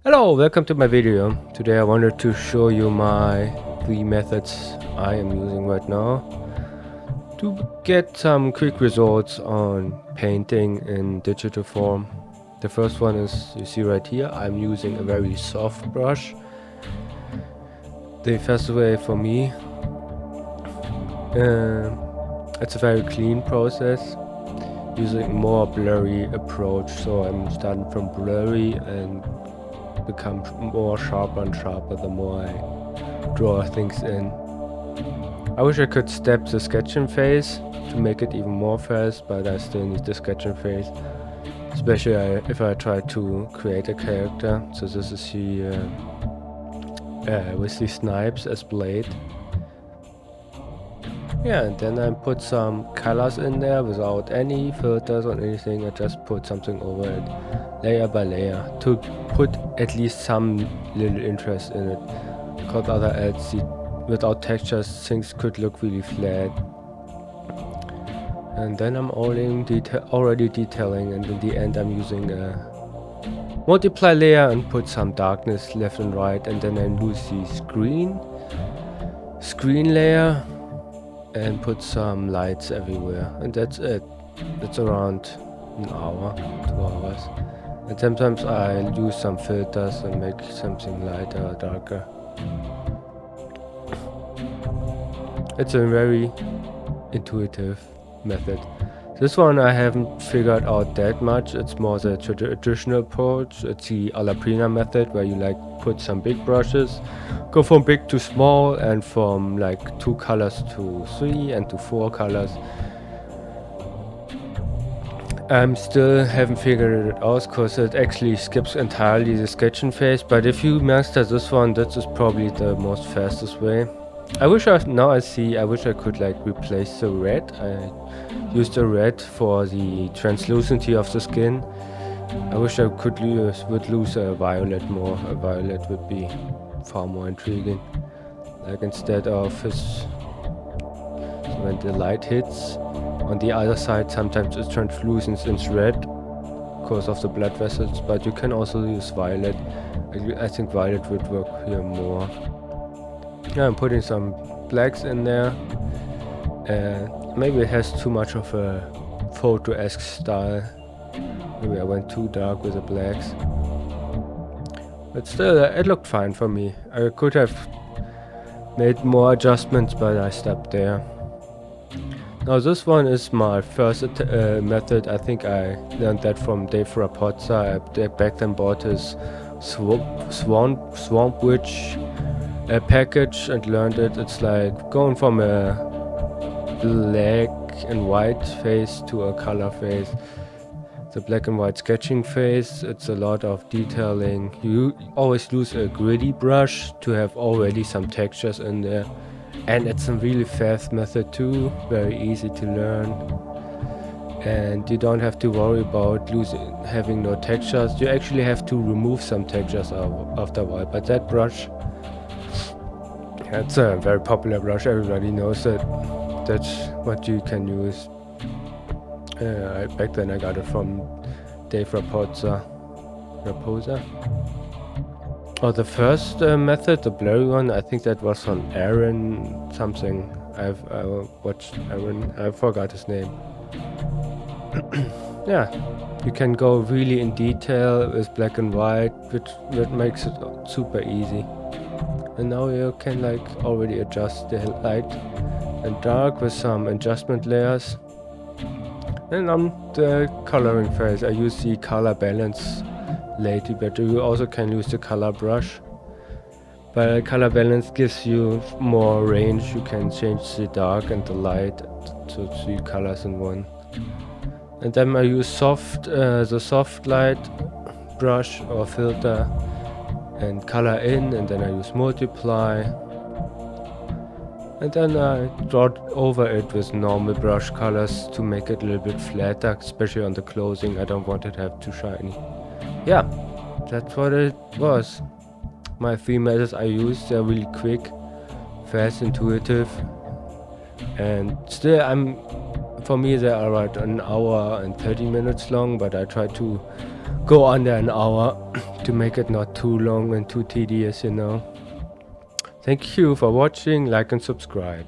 Hello, welcome to my video. Today I wanted to show you my three methods I am using right now to get some quick results on painting in digital form. The first one is, you see right here, I'm using a very soft brush. The first way for me, it's a very clean process, using more blurry approach. So I'm starting from blurry and become more sharper and sharper the more I draw things in. I wish I could step the sketching phase to make it even more fast, but I still need the sketching phase, especially if I try to create a character. So this is here with the snipes as blade. Yeah, and then I put some colors in there without any filters or anything. I just put something over it, layer by layer, to put at least some little interest in it. Because otherwise, without textures, things could look really flat. And then I'm already detailing, and in the end I'm using a multiply layer and put some darkness left and right, and then I use the screen layer and put some lights everywhere, and that's it. It's around an hour, 2 hours. And sometimes I use some filters and make something lighter or darker. It's a very intuitive method. This one I haven't figured out that much. It's more the traditional approach. It's the alla prima method, where you like put some big brushes, go from big to small, and from like 2 colors to 3 and to 4 colors. I'm still haven't figured it out because it actually skips entirely the sketching phase, but if you master this one, that is probably the most fastest way. I wish I could like replace the red. I used the red for the translucency of the skin. I wish I would lose a violet more. A violet would be far more intriguing. Like instead of when the light hits on the other side, sometimes it translucent into red because of the blood vessels, but you can also use violet. I think violet would work here more. Yeah, I'm putting some blacks in there. Maybe it has too much of a photo-esque style. Maybe I went too dark with the blacks. But still, it looked fine for me. I could have made more adjustments, but I stopped there. Now this one is my first method. I think I learned that from Dave Rapozza. I back then bought his Swamp Witch package and learned it. It's like going from a black and white phase to a color phase. The black and white sketching phase, it's a lot of detailing. You always use a gritty brush to have already some textures in there. And it's a really fast method too, very easy to learn. And you don't have to worry about having no textures. You actually have to remove some textures after a while. But that brush, it's a very popular brush, everybody knows it. That's what you can use. Back then I got it from Dave Rapozza. Oh, the first method, the blurry one, I think that was on Aaron something. I watched Aaron, I forgot his name. Yeah, you can go really in detail with black and white, which makes it super easy. And now you can like already adjust the light and dark with some adjustment layers. And on the coloring phase, I use the color balance lately, but you also can use the color brush. But color balance gives you more range. You can change the dark and the light to 3 colors in one. And then I use the soft light brush or filter and color in, and then I use multiply. And then I draw over it with normal brush colors to make it a little bit flatter, especially on the closing. I don't want it to have too shiny. Yeah, that's what it was. My 3 methods I use, they're really quick, fast, intuitive, and still for me they are about an hour and 30 minutes long, but I try to go under an hour to make it not too long and too tedious, you know. Thank you for watching, like and subscribe.